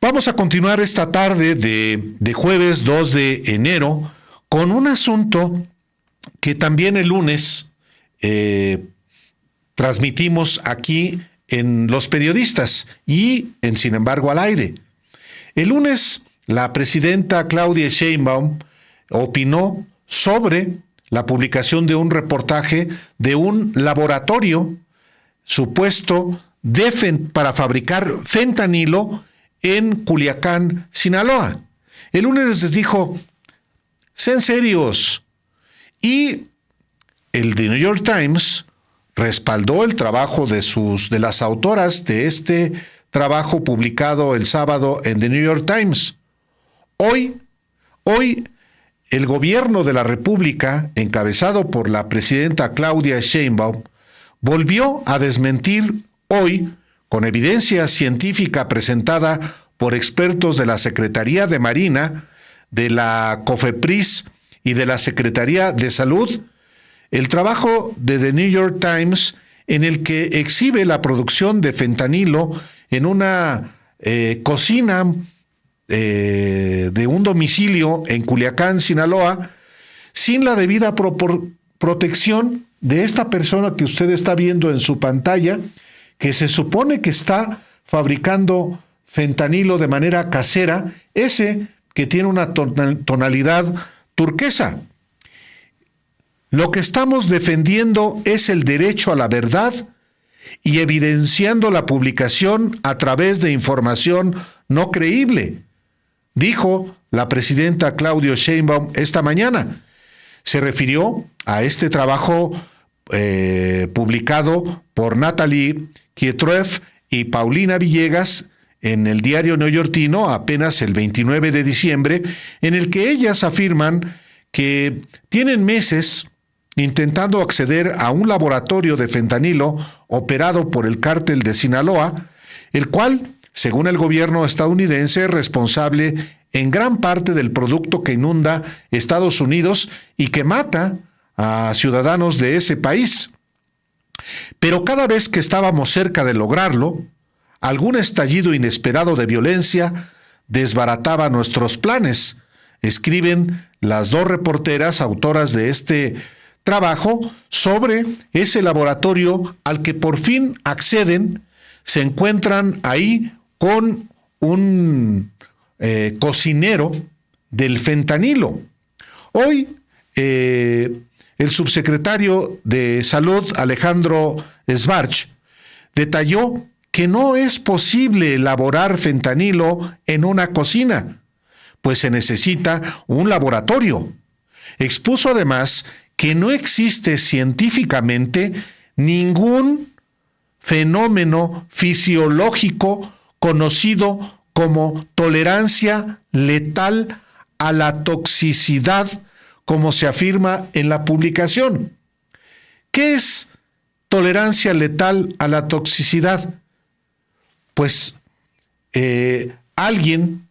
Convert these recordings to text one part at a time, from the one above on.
Vamos a continuar esta tarde de jueves 2 de enero con un asunto que también el lunes transmitimos aquí en Los Periodistas y en Sin embargo al aire. El lunes la presidenta Claudia Sheinbaum opinó sobre la publicación de un reportaje de un laboratorio supuesto para fabricar fentanilo en Culiacán, Sinaloa. El lunes les dijo, sean serios. Y el The New York Times respaldó el trabajo de las autoras de este trabajo publicado el sábado en The New York Times. Hoy, el gobierno de la República, encabezado por la presidenta Claudia Sheinbaum, volvió a desmentir hoy, con evidencia científica presentada por expertos de la Secretaría de Marina, de la COFEPRIS y de la Secretaría de Salud, el trabajo de The New York Times en el que exhibe la producción de fentanilo en una cocina de un domicilio en Culiacán, Sinaloa, sin la debida protección de esta persona que usted está viendo en su pantalla, que se supone que está fabricando fentanilo de manera casera, ese que tiene una tonalidad turquesa. Lo que estamos defendiendo es el derecho a la verdad y evidenciando la publicación a través de información no creíble, dijo la presidenta Claudia Sheinbaum esta mañana. Se refirió a este trabajo publicado por Natalie Kietroev y Paulina Villegas en el diario neoyorquino apenas el 29 de diciembre, en el que ellas afirman que tienen meses intentando acceder a un laboratorio de fentanilo operado por el cártel de Sinaloa, el cual, según el gobierno estadounidense, es responsable en gran parte del producto que inunda Estados Unidos y que mata a ciudadanos de ese país. Pero cada vez que estábamos cerca de lograrlo, algún estallido inesperado de violencia desbarataba nuestros planes, escriben las dos reporteras autoras de este trabajo sobre ese laboratorio al que por fin acceden. Se encuentran ahí con un cocinero del fentanilo. Hoy el subsecretario de Salud, Alejandro Schwartz, detalló que no es posible elaborar fentanilo en una cocina, pues se necesita un laboratorio. Expuso además que no existe científicamente ningún fenómeno fisiológico conocido como tolerancia letal a la toxicidad, como se afirma en la publicación. ¿Qué es tolerancia letal a la toxicidad? Pues alguien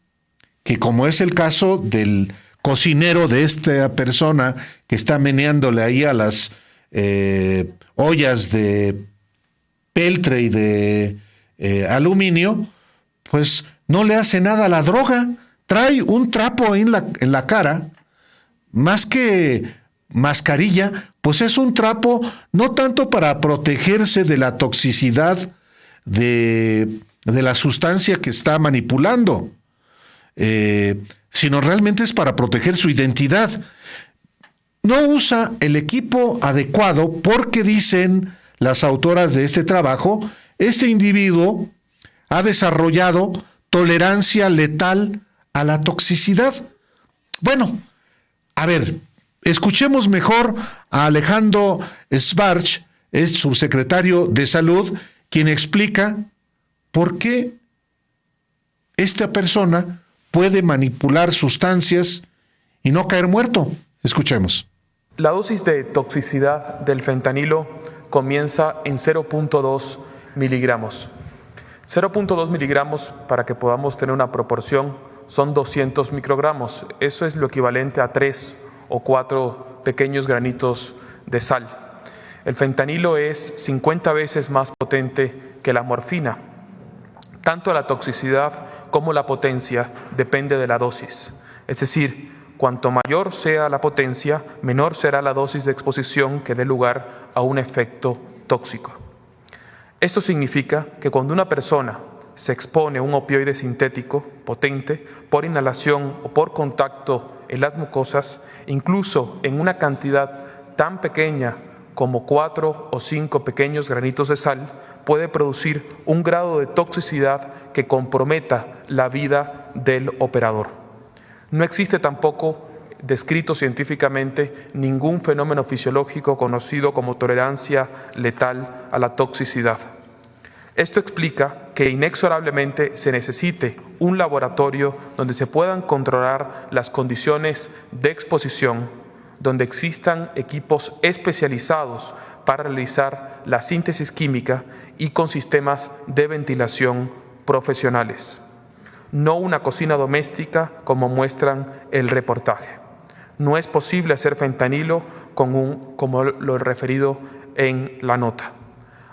que, como es el caso del cocinero de esta persona que está meneándole ahí a las ollas de peltre y de aluminio, pues no le hace nada a la droga. Trae un trapo ahí en la cara, más que mascarilla, pues es un trapo no tanto para protegerse de la toxicidad de la sustancia que está manipulando, sino realmente es para proteger su identidad. No usa el equipo adecuado porque, dicen las autoras de este trabajo, este individuo ha desarrollado tolerancia letal a la toxicidad. Bueno, a ver, escuchemos mejor a Alejandro Schwartz, es subsecretario de Salud, quien explica por qué esta persona puede manipular sustancias y no caer muerto. Escuchemos. La dosis de toxicidad del fentanilo comienza en 0.2 miligramos. 0.2 miligramos, para que podamos tener una proporción, son 200 microgramos. Eso es lo equivalente a 3 o 4 pequeños granitos de sal. El fentanilo es 50 veces más potente que la morfina. Tanto la toxicidad cómo la potencia depende de la dosis. Es decir, cuanto mayor sea la potencia, menor será la dosis de exposición que dé lugar a un efecto tóxico. Esto significa que cuando una persona se expone a un opioide sintético potente por inhalación o por contacto en las mucosas, incluso en una cantidad tan pequeña como 4 o 5 pequeños granitos de sal, puede producir un grado de toxicidad que comprometa la vida del operador. No existe tampoco descrito científicamente ningún fenómeno fisiológico conocido como tolerancia letal a la toxicidad. Esto explica que inexorablemente se necesite un laboratorio donde se puedan controlar las condiciones de exposición, donde existan equipos especializados para realizar la síntesis química y con sistemas de ventilación profesionales. No una cocina doméstica como muestran el reportaje. No es posible hacer fentanilo como lo referido en la nota.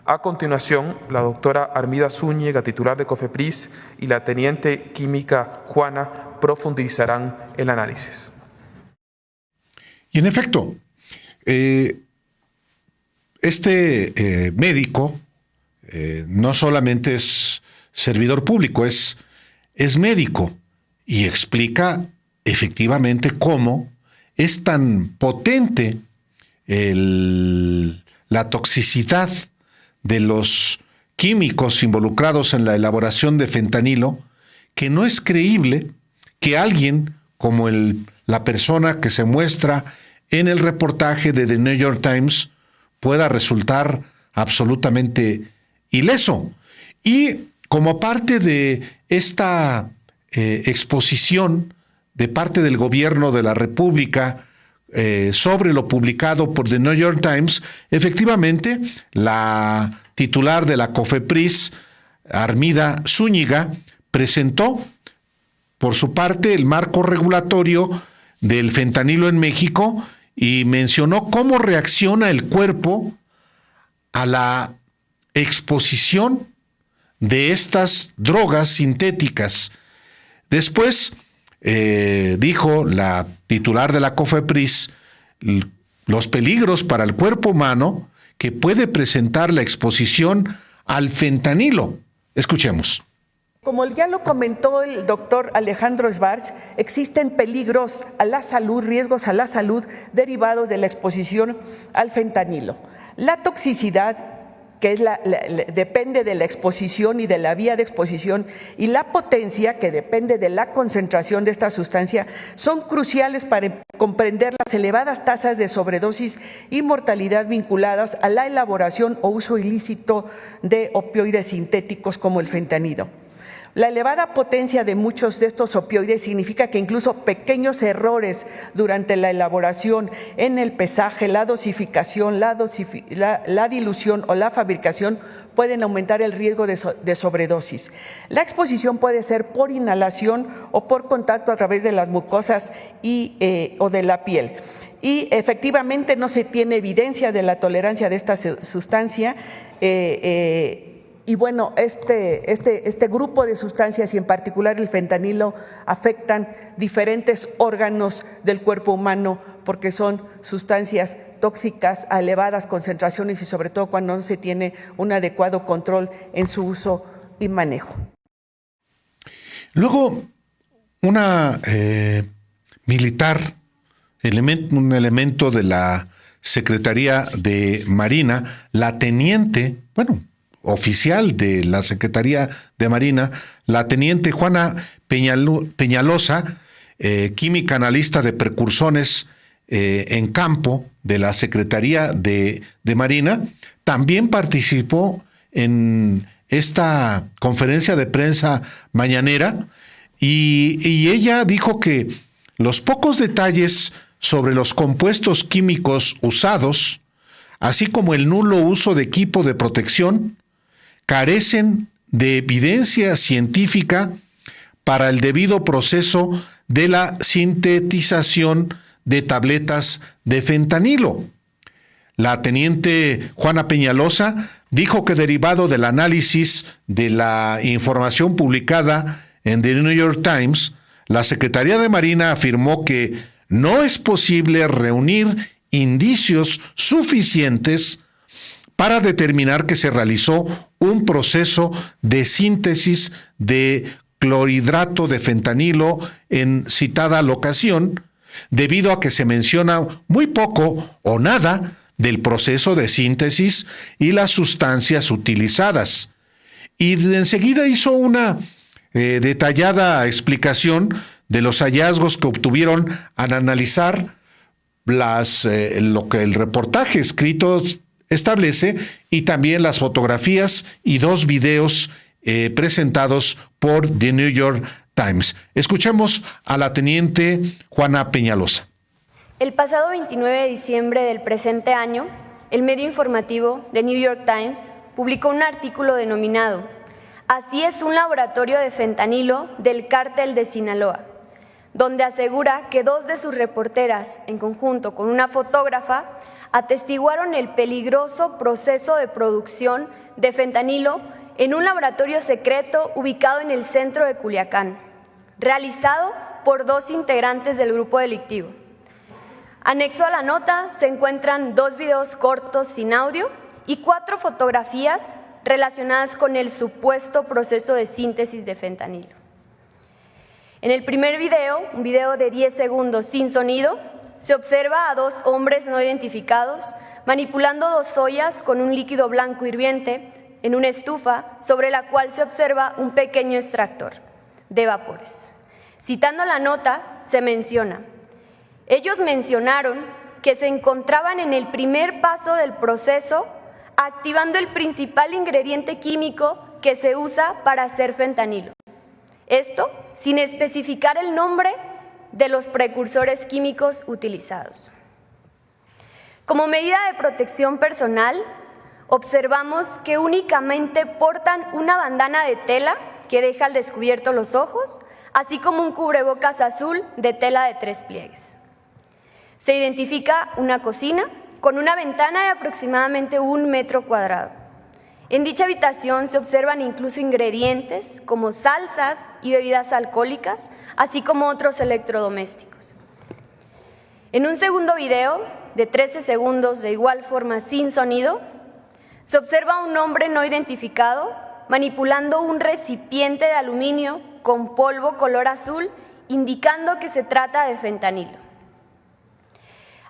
A continuación, la doctora Armida Zúñiga, titular de COFEPRIS, y la teniente química Juana profundizarán el análisis. Y en efecto, este médico no solamente es servidor público, es médico y explica efectivamente cómo es tan potente la toxicidad de los químicos involucrados en la elaboración de fentanilo, que no es creíble que alguien como la persona que se muestra en el reportaje de The New York Times pueda resultar absolutamente ileso. Y como parte de esta exposición de parte del gobierno de la República sobre lo publicado por The New York Times, efectivamente, la titular de la COFEPRIS, Armida Zúñiga, presentó por su parte el marco regulatorio del fentanilo en México y mencionó cómo reacciona el cuerpo a la exposición de estas drogas sintéticas. Después dijo la titular de la COFEPRIS los peligros para el cuerpo humano que puede presentar la exposición al fentanilo. Escuchemos. Como ya lo comentó el doctor Alejandro Schwartz, existen peligros a la salud, riesgos a la salud derivados de la exposición al fentanilo. La toxicidad, que es depende de la exposición y de la vía de exposición, y la potencia, que depende de la concentración de esta sustancia, son cruciales para comprender las elevadas tasas de sobredosis y mortalidad vinculadas a la elaboración o uso ilícito de opioides sintéticos como el fentanilo. La elevada potencia de muchos de estos opioides significa que incluso pequeños errores durante la elaboración, en el pesaje, la dosificación, la dilución o la fabricación pueden aumentar el riesgo de sobredosis. La exposición puede ser por inhalación o por contacto a través de las mucosas o de la piel. Y efectivamente no se tiene evidencia de la tolerancia de esta sustancia. Y bueno, este grupo de sustancias y en particular el fentanilo afectan diferentes órganos del cuerpo humano porque son sustancias tóxicas a elevadas concentraciones y sobre todo cuando no se tiene un adecuado control en su uso y manejo. Luego, una militar, un elemento de la Secretaría de Marina, la teniente, oficial de la Secretaría de Marina, la teniente Juana Peñalosa, química analista de precursores en campo de la Secretaría de Marina, también participó en esta conferencia de prensa mañanera y ella dijo que los pocos detalles sobre los compuestos químicos usados, así como el nulo uso de equipo de protección, carecen de evidencia científica para el debido proceso de la sintetización de tabletas de fentanilo. La teniente Juana Peñalosa dijo que derivado del análisis de la información publicada en The New York Times, la Secretaría de Marina afirmó que no es posible reunir indicios suficientes para determinar que se realizó un proceso de síntesis de clorhidrato de fentanilo en citada locación, debido a que se menciona muy poco o nada del proceso de síntesis y las sustancias utilizadas. Y enseguida hizo una detallada explicación de los hallazgos que obtuvieron al analizar lo que el reportaje escrito establece y también las fotografías y 2 videos presentados por The New York Times. Escuchemos a la teniente Juana Peñalosa. El pasado 29 de diciembre del presente año, el medio informativo The New York Times publicó un artículo denominado "Así es un laboratorio de fentanilo del cártel de Sinaloa", donde asegura que 2 de sus reporteras, en conjunto con una fotógrafa, atestiguaron el peligroso proceso de producción de fentanilo en un laboratorio secreto ubicado en el centro de Culiacán, realizado por 2 integrantes del grupo delictivo. Anexo a la nota se encuentran 2 videos cortos sin audio y 4 fotografías relacionadas con el supuesto proceso de síntesis de fentanilo. En el primer video, un video de 10 segundos sin sonido, se observa a 2 hombres no identificados manipulando 2 ollas con un líquido blanco hirviente en una estufa sobre la cual se observa un pequeño extractor de vapores. Citando la nota, se menciona: ellos mencionaron que se encontraban en el primer paso del proceso, activando el principal ingrediente químico que se usa para hacer fentanilo. Esto sin especificar el nombre de los precursores químicos utilizados. Como medida de protección personal, observamos que únicamente portan una bandana de tela que deja al descubierto los ojos, así como un cubrebocas azul de tela de 3 pliegues. Se identifica una cocina con una ventana de aproximadamente 1 metro cuadrado. En dicha habitación se observan incluso ingredientes como salsas y bebidas alcohólicas, así como otros electrodomésticos. En un segundo video, de 13 segundos, de igual forma sin sonido, se observa a un hombre no identificado manipulando un recipiente de aluminio con polvo color azul, indicando que se trata de fentanilo.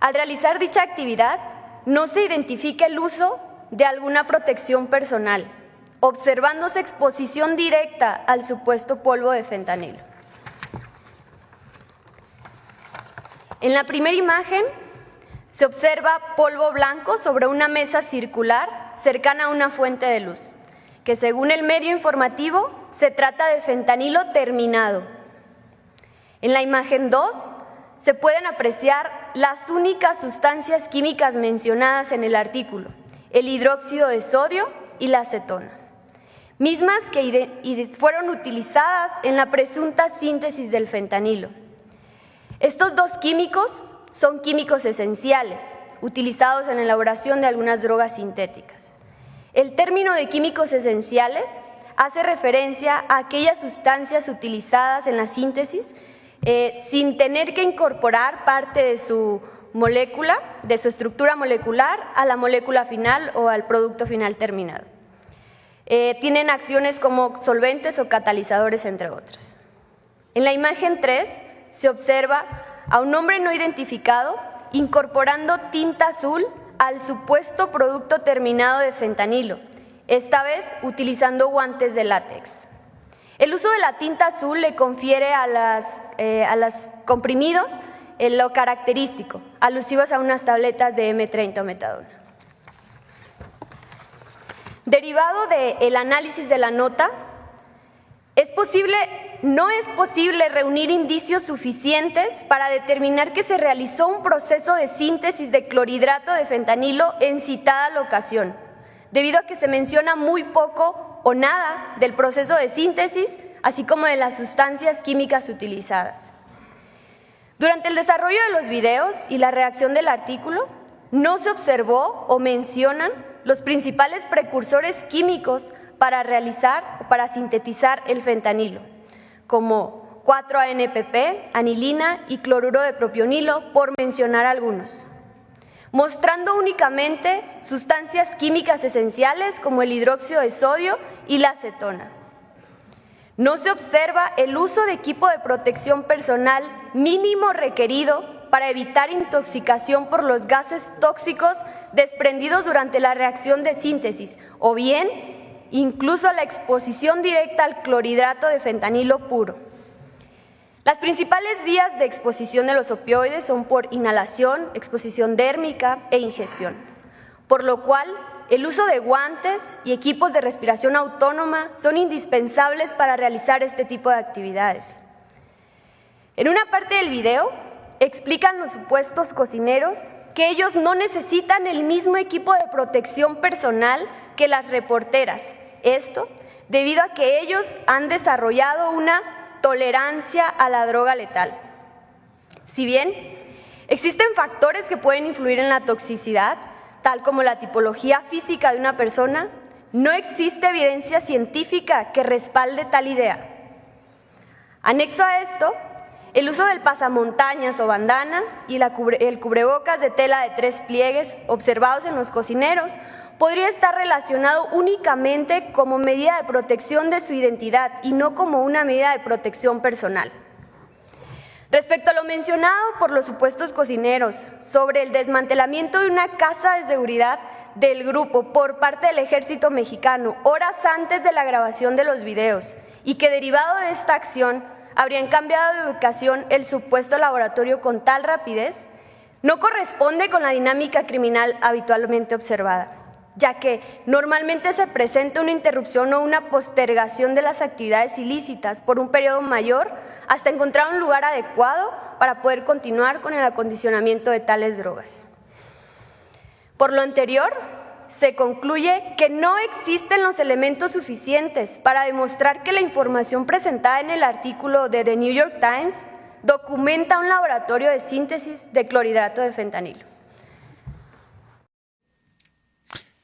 Al realizar dicha actividad, no se identifica el uso de alguna protección personal, observándose exposición directa al supuesto polvo de fentanilo. En la primera imagen se observa polvo blanco sobre una mesa circular cercana a una fuente de luz, que según el medio informativo se trata de fentanilo terminado. En la imagen 2 se pueden apreciar las únicas sustancias químicas mencionadas en el artículo: el hidróxido de sodio y la acetona, mismas que fueron utilizadas en la presunta síntesis del fentanilo. Estos 2 químicos son químicos esenciales, utilizados en la elaboración de algunas drogas sintéticas. El término de químicos esenciales hace referencia a aquellas sustancias utilizadas en la síntesis sin tener que incorporar parte de su molécula, de su estructura molecular, a la molécula final o al producto final terminado. Tienen acciones como solventes o catalizadores, entre otros. En la imagen 3 se observa a un hombre no identificado incorporando tinta azul al supuesto producto terminado de fentanilo, esta vez utilizando guantes de látex. El uso de la tinta azul le confiere a los comprimidos lo característico, alusivos a unas tabletas de M30 o metadona. Derivado del análisis de la nota, no es posible reunir indicios suficientes para determinar que se realizó un proceso de síntesis de clorhidrato de fentanilo en citada locación, debido a que se menciona muy poco o nada del proceso de síntesis, así como de las sustancias químicas utilizadas. Durante el desarrollo de los videos y la redacción del artículo, no se observó o mencionan los principales precursores químicos para realizar o para sintetizar el fentanilo, como 4-ANPP, anilina y cloruro de propionilo, por mencionar algunos, mostrando únicamente sustancias químicas esenciales como el hidróxido de sodio y la acetona. No se observa el uso de equipo de protección personal mínimo requerido para evitar intoxicación por los gases tóxicos desprendidos durante la reacción de síntesis, o bien incluso la exposición directa al clorhidrato de fentanilo puro. Las principales vías de exposición de los opioides son por inhalación, exposición dérmica e ingestión, por lo cual el uso de guantes y equipos de respiración autónoma son indispensables para realizar este tipo de actividades. En una parte del video explican los supuestos cocineros que ellos no necesitan el mismo equipo de protección personal que las reporteras. Esto debido a que ellos han desarrollado una tolerancia a la droga letal. Si bien existen factores que pueden influir en la toxicidad, tal como la tipología física de una persona, no existe evidencia científica que respalde tal idea. Anexo a esto, el uso del pasamontañas o bandana y el cubrebocas de tela de 3 pliegues observados en los cocineros podría estar relacionado únicamente como medida de protección de su identidad y no como una medida de protección personal. Respecto a lo mencionado por los supuestos cocineros sobre el desmantelamiento de una casa de seguridad del grupo por parte del Ejército Mexicano horas antes de la grabación de los videos y que derivado de esta acción habrían cambiado de ubicación el supuesto laboratorio con tal rapidez, no corresponde con la dinámica criminal habitualmente observada, ya que normalmente se presenta una interrupción o una postergación de las actividades ilícitas por un periodo mayor hasta encontrar un lugar adecuado para poder continuar con el acondicionamiento de tales drogas. Por lo anterior, se concluye que no existen los elementos suficientes para demostrar que la información presentada en el artículo de The New York Times documenta un laboratorio de síntesis de clorhidrato de fentanilo.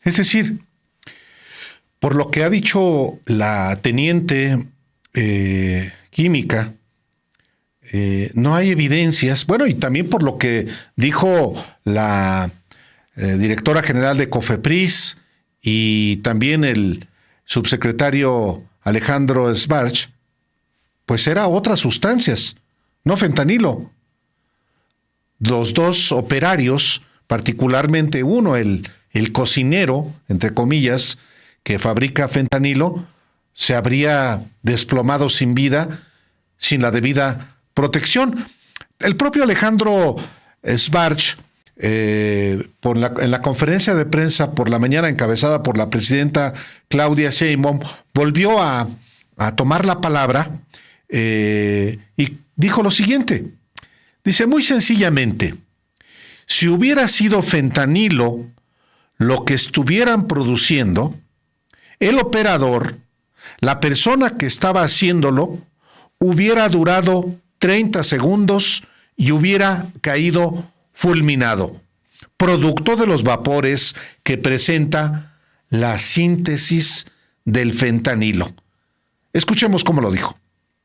Es decir, por lo que ha dicho la teniente química, no hay evidencias, bueno, y también por lo que dijo la directora general de COFEPRIS y también el subsecretario Alejandro Sbarch, pues era otras sustancias, no fentanilo. Los dos operarios, particularmente uno, el cocinero, entre comillas, que fabrica fentanilo, se habría desplomado sin vida, sin la debida protección. El propio Alejandro Sbarch, en la conferencia de prensa por la mañana encabezada por la presidenta Claudia Sheinbaum, volvió a tomar la palabra y dijo lo siguiente. Dice muy sencillamente, si hubiera sido fentanilo lo que estuvieran produciendo, el operador, la persona que estaba haciéndolo, hubiera durado 30 segundos y hubiera caído fulminado, producto de los vapores que presenta la síntesis del fentanilo. Escuchemos cómo lo dijo.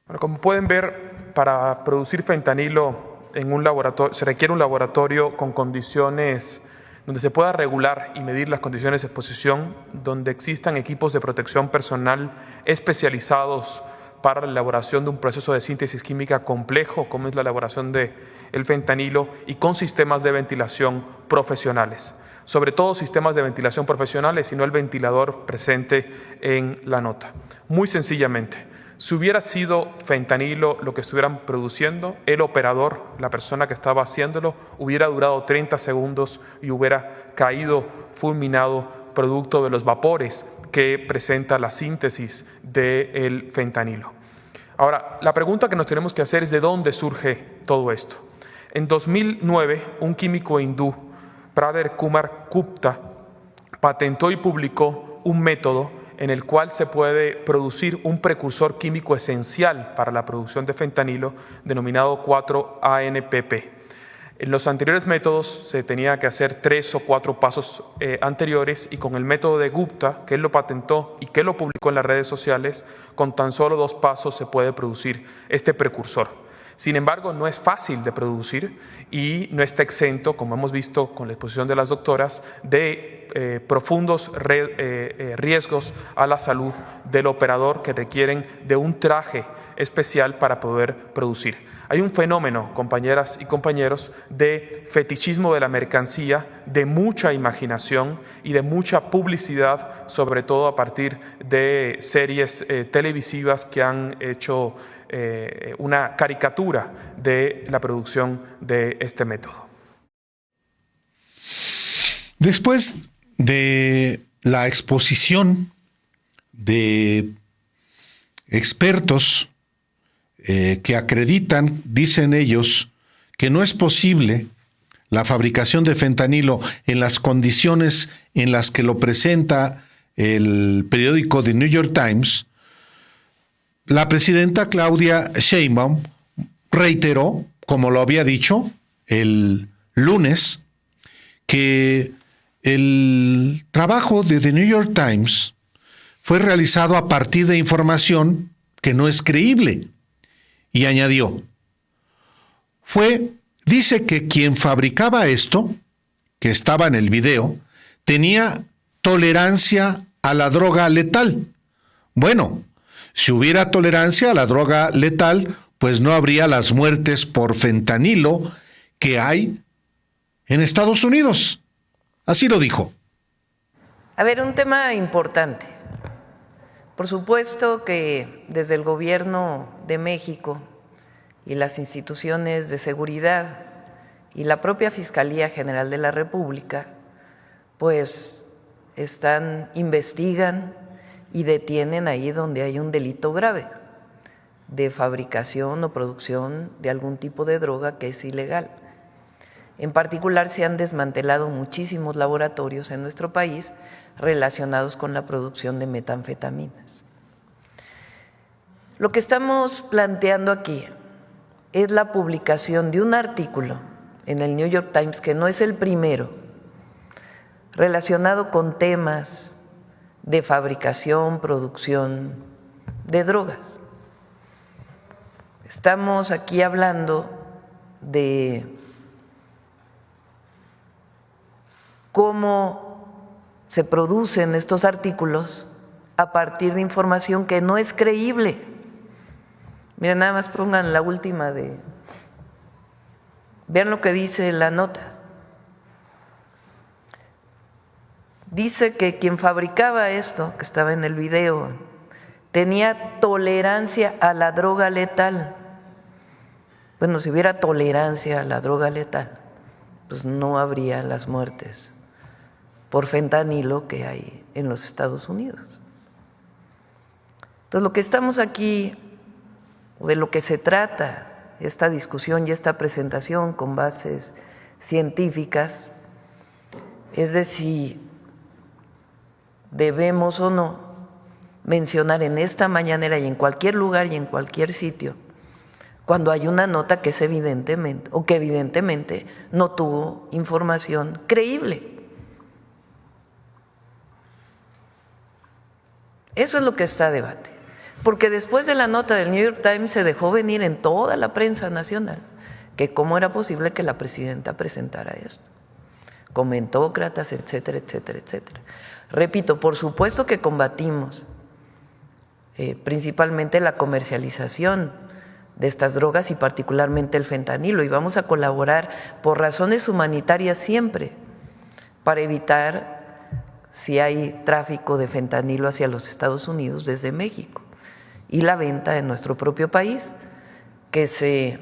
Bueno, como pueden ver, para producir fentanilo en un laboratorio se requiere un laboratorio con condiciones donde se pueda regular y medir las condiciones de exposición, donde existan equipos de protección personal especializados para la elaboración de un proceso de síntesis química complejo, como es la elaboración del fentanilo, y con sistemas de ventilación profesionales. Sobre todo sistemas de ventilación profesionales y no el ventilador presente en la nota. Muy sencillamente, si hubiera sido fentanilo lo que estuvieran produciendo, el operador, la persona que estaba haciéndolo, hubiera durado 30 segundos y hubiera caído fulminado producto de los vapores que presenta la síntesis del fentanilo. Ahora, la pregunta que nos tenemos que hacer es ¿de dónde surge todo esto? En 2009, un químico hindú, Prader Kumar Gupta, patentó y publicó un método en el cual se puede producir un precursor químico esencial para la producción de fentanilo denominado 4-ANPP. En los anteriores métodos se tenía que hacer 3 o 4 pasos anteriores, y con el método de Gupta, que él lo patentó y que lo publicó en las redes sociales, con tan solo 2 pasos se puede producir este precursor. Sin embargo, no es fácil de producir y no está exento, como hemos visto con la exposición de las doctoras, de profundos riesgos a la salud del operador que requieren de un traje especial para poder producir. Hay un fenómeno, compañeras y compañeros, de fetichismo de la mercancía, de mucha imaginación y de mucha publicidad, sobre todo a partir de series televisivas que han hecho una caricatura de la producción de este método. Después de la exposición de expertos que acreditan, dicen ellos, que no es posible la fabricación de fentanilo en las condiciones en las que lo presenta el periódico The New York Times, la presidenta Claudia Sheinbaum reiteró, como lo había dicho el lunes, que el trabajo de The New York Times fue realizado a partir de información que no es creíble. Y añadió, dice que quien fabricaba esto, que estaba en el video, tenía tolerancia a la droga letal. Bueno, si hubiera tolerancia a la droga letal, pues no habría las muertes por fentanilo que hay en Estados Unidos. Así lo dijo. A ver, un tema importante. Por supuesto que desde el Gobierno de México y las instituciones de seguridad y la propia Fiscalía General de la República, pues investigan y detienen ahí donde hay un delito grave de fabricación o producción de algún tipo de droga que es ilegal. En particular, se han desmantelado muchísimos laboratorios en nuestro país relacionados con la producción de metanfetaminas. Lo que estamos planteando aquí es la publicación de un artículo en el New York Times, que no es el primero, relacionado con temas de fabricación, producción de drogas. Estamos aquí hablando de cómo se producen estos artículos a partir de información que no es creíble. Miren, nada más pongan la última vean lo que dice la nota. Dice que quien fabricaba esto, que estaba en el video, tenía tolerancia a la droga letal. Bueno, si hubiera tolerancia a la droga letal, pues no habría las muertes por fentanilo que hay en los Estados Unidos. Entonces, lo que estamos aquí, de lo que se trata esta discusión y esta presentación con bases científicas, es de si debemos o no mencionar en esta mañanera y en cualquier lugar y en cualquier sitio cuando hay una nota que es evidentemente o que evidentemente no tuvo información creíble. Eso es lo que está a debate, porque después de la nota del New York Times se dejó venir en toda la prensa nacional que cómo era posible que la presidenta presentara esto, comentócratas, etcétera, etcétera, etcétera. Repito, por supuesto que combatimos principalmente la comercialización de estas drogas y particularmente el fentanilo, y vamos a colaborar por razones humanitarias siempre para evitar si hay tráfico de fentanilo hacia los Estados Unidos desde México y la venta en nuestro propio país, que se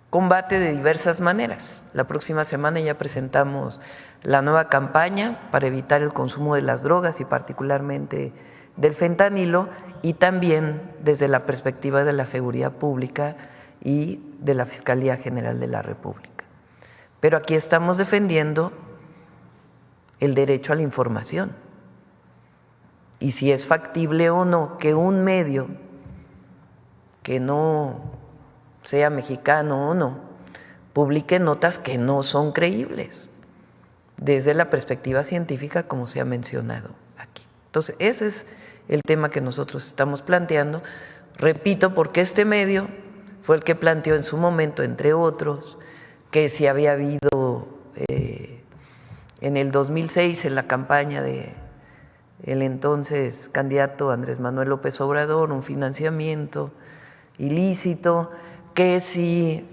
combate de diversas maneras. La próxima semana ya presentamos la nueva campaña para evitar el consumo de las drogas y particularmente del fentanilo, y también desde la perspectiva de la seguridad pública y de la Fiscalía General de la República. Pero aquí estamos defendiendo el derecho a la información y si es factible o no que un medio que no sea mexicano o no publique notas que no son creíbles desde la perspectiva científica, como se ha mencionado aquí. Entonces, ese es el tema que nosotros estamos planteando. Repito, porque este medio fue el que planteó en su momento, entre otros, que si había habido en el 2006, en la campaña de el entonces candidato Andrés Manuel López Obrador, un financiamiento ilícito, que si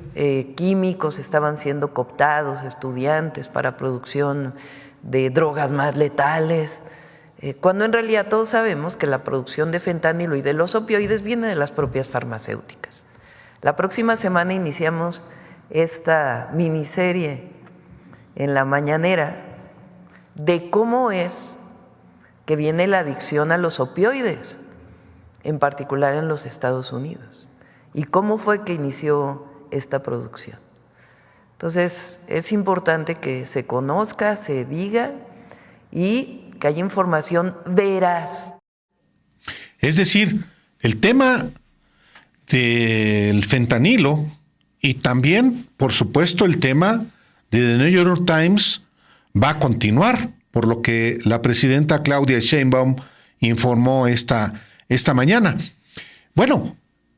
químicos estaban siendo cooptados, estudiantes, para producción de drogas más letales, cuando en realidad todos sabemos que la producción de fentanilo y de los opioides viene de las propias farmacéuticas. La próxima semana iniciamos esta miniserie en la mañanera de cómo es que viene la adicción a los opioides, en particular en los Estados Unidos, y cómo fue que inició esta producción. Entonces, es importante que se conozca, se diga y que haya información veraz. Es decir, el tema del fentanilo y también, por supuesto, el tema de The New York Times va a continuar, por lo que la presidenta Claudia Sheinbaum informó esta mañana. Bueno,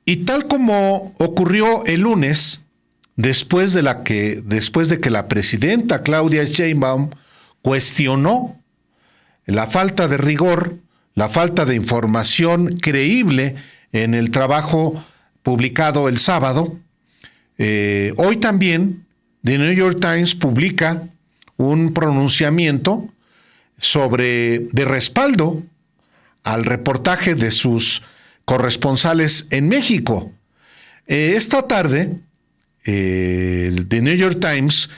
y tal como ocurrió el lunes, después de que la presidenta Claudia Sheinbaum cuestionó la falta de rigor, la falta de información creíble en el trabajo publicado el sábado, hoy también The New York Times publica un pronunciamiento de respaldo al reportaje de sus corresponsales en México. Esta tarde, The New York Times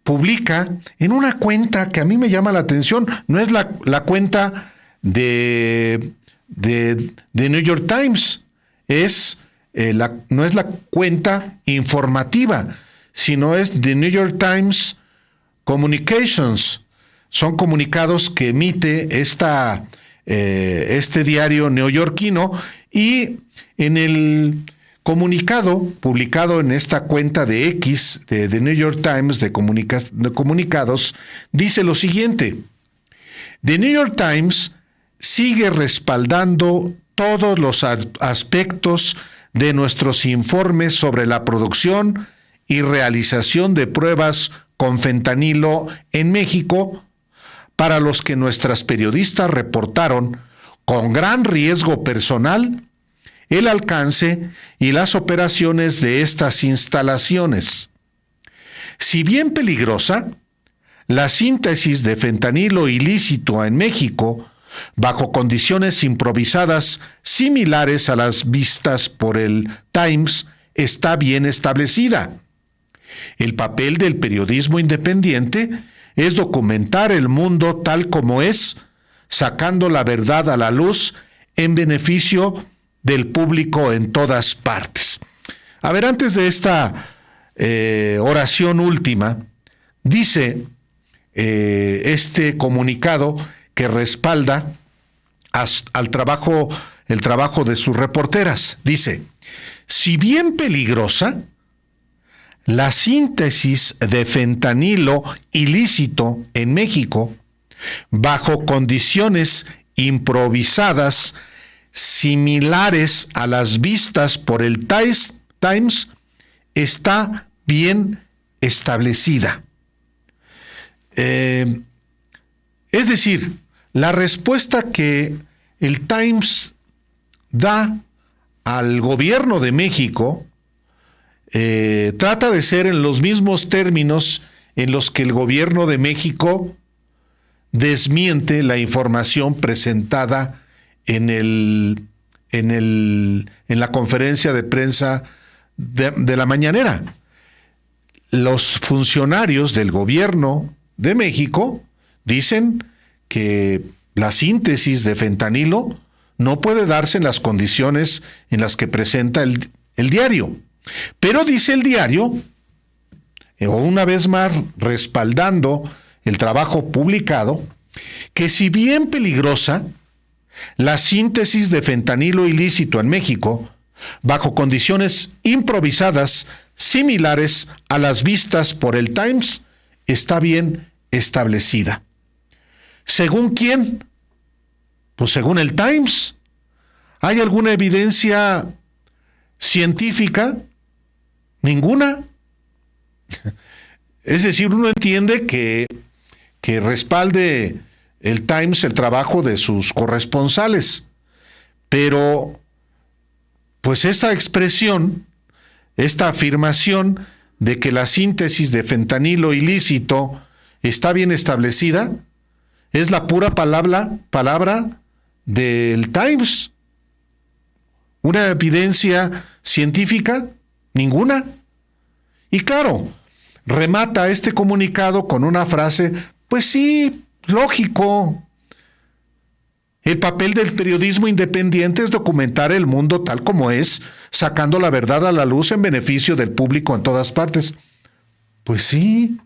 publica en una cuenta que a mí me llama la atención, no es la cuenta de New York Times, no es la cuenta informativa, sino es The New York Times Communications. Son comunicados que emite este diario neoyorquino, y en el comunicado publicado en esta cuenta de X de The New York Times de comunicados, dice lo siguiente: The New York Times sigue respaldando todos los aspectos de nuestros informes sobre la producción y realización de pruebas con fentanilo en México, para los que nuestras periodistas reportaron con gran riesgo personal el alcance y las operaciones de estas instalaciones. Si bien peligrosa, la síntesis de fentanilo ilícito en México, bajo condiciones improvisadas similares a las vistas por el Times, está bien establecida. El papel del periodismo independiente es documentar el mundo tal como es, sacando la verdad a la luz en beneficio del público en todas partes. A ver, antes de esta oración última, dice este comunicado que respalda el trabajo de sus reporteras. Dice: si bien peligrosa, la síntesis de fentanilo ilícito en México, bajo condiciones improvisadas similares a las vistas por el Times, está bien establecida. Es decir, la respuesta que el Times da al gobierno de México trata de ser en los mismos términos en los que el gobierno de México desmiente la información presentada en la conferencia de prensa de la mañanera. Los funcionarios del gobierno de México dicen que la síntesis de fentanilo no puede darse en las condiciones en las que presenta el diario. Pero dice el diario, una vez más respaldando el trabajo publicado, que si bien peligrosa, la síntesis de fentanilo ilícito en México, bajo condiciones improvisadas similares a las vistas por el Times está bien establecida. ¿Según quién? Pues según el Times. ¿Hay alguna evidencia científica? Ninguna. Es decir, uno entiende que respalde el Times el trabajo de sus corresponsales, pero pues esta expresión, esta afirmación de que la síntesis de fentanilo ilícito está bien establecida, es la pura palabra del Times. ¿Una evidencia científica? Ninguna. Y claro, remata este comunicado con una frase, pues sí, lógico. El papel del periodismo independiente es documentar el mundo tal como es, sacando la verdad a la luz en beneficio del público en todas partes. Pues sí.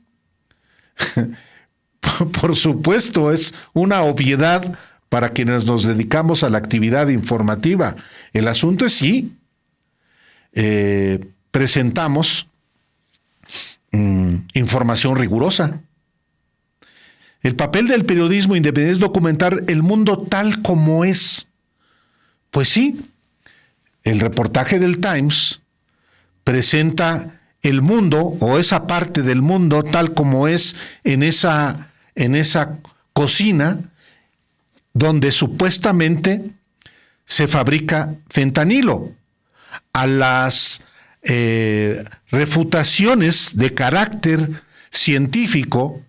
Por supuesto, es una obviedad para quienes nos dedicamos a la actividad informativa. El asunto es sí, presentamos información rigurosa. El papel del periodismo independiente es documentar el mundo tal como es. Pues sí, el reportaje del Times presenta el mundo o esa parte del mundo tal como es en esa cocina donde supuestamente se fabrica fentanilo. A las refutaciones de carácter científico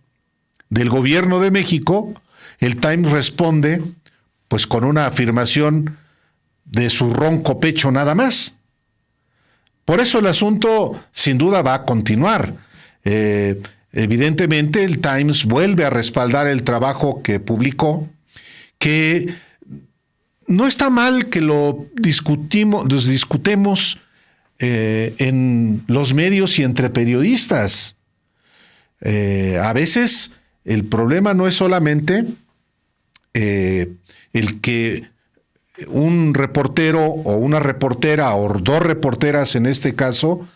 del gobierno de México, el Times responde pues con una afirmación de su ronco pecho nada más. Por eso el asunto sin duda va a continuar. Evidentemente el Times vuelve a respaldar el trabajo que publicó, que no está mal que lo discutemos en los medios y entre periodistas. A veces el problema no es solamente el que un reportero o una reportera o dos reporteras en este caso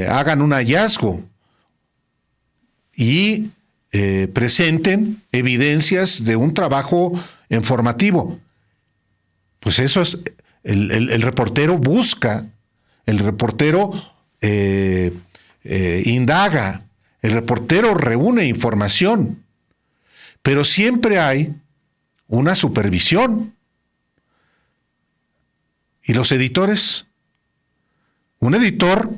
hagan un hallazgo y presenten evidencias de un trabajo informativo. Pues eso es, el reportero busca, el reportero indaga, el reportero reúne información, pero siempre hay una supervisión. ¿Y los editores? Un editor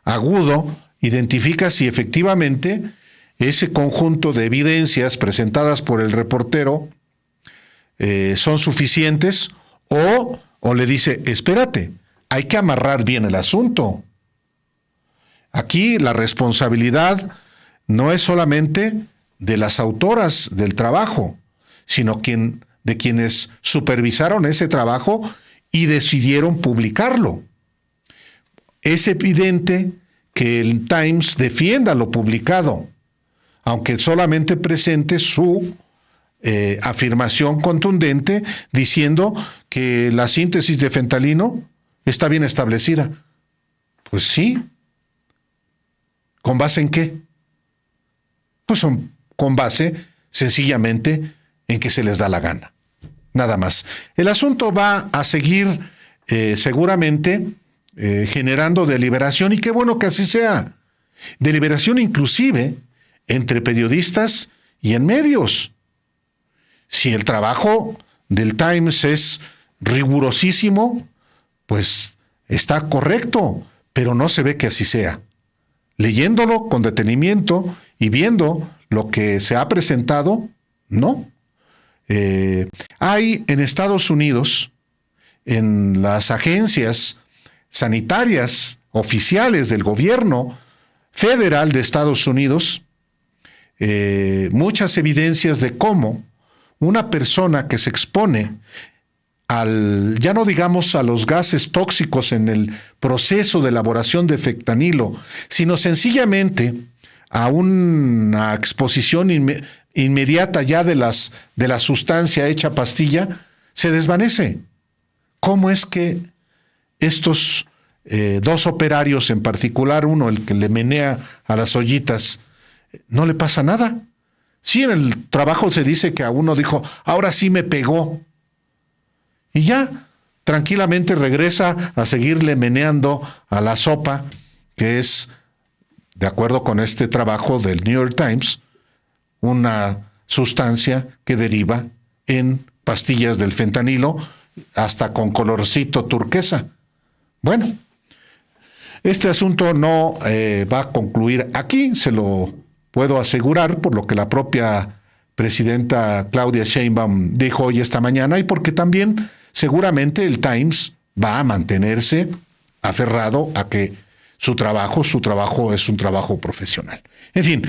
agudo identifica si efectivamente ese conjunto de evidencias presentadas por el reportero son suficientes o le dice, espérate, hay que amarrar bien el asunto. Aquí la responsabilidad no es solamente de las autoras del trabajo, sino de quienes supervisaron ese trabajo y decidieron publicarlo. Es evidente que el Times defienda lo publicado, aunque solamente presente su afirmación contundente diciendo que la síntesis de fentanilo está bien establecida. Pues sí. ¿Con base en qué? Pues con base sencillamente en que se les da la gana. Nada más. El asunto va a seguir seguramente generando deliberación, y qué bueno que así sea. Deliberación inclusive entre periodistas y en medios. Si el trabajo del Times es rigurosísimo, pues está correcto, pero no se ve que así sea. Leyéndolo con detenimiento y viendo lo que se ha presentado, no. Hay en Estados Unidos, en las agencias sanitarias oficiales del gobierno federal de Estados Unidos, muchas evidencias de cómo una persona que se expone ya no digamos a los gases tóxicos en el proceso de elaboración de fentanilo, sino sencillamente a una exposición inmediata ya de la sustancia hecha pastilla, se desvanece. ¿Cómo es que estos 2 operarios en particular, uno el que le menea a las ollitas, no le pasa nada. Sí, en el trabajo se dice que a uno dijo, ahora sí me pegó. Y ya, tranquilamente regresa a seguirle meneando a la sopa, que es, de acuerdo con este trabajo del New York Times, una sustancia que deriva en pastillas del fentanilo, hasta con colorcito turquesa. Bueno, este asunto no va a concluir aquí, se lo puedo asegurar, por lo que la propia presidenta Claudia Sheinbaum dijo hoy esta mañana, y porque también seguramente el Times va a mantenerse aferrado a que su trabajo es un trabajo profesional. En fin.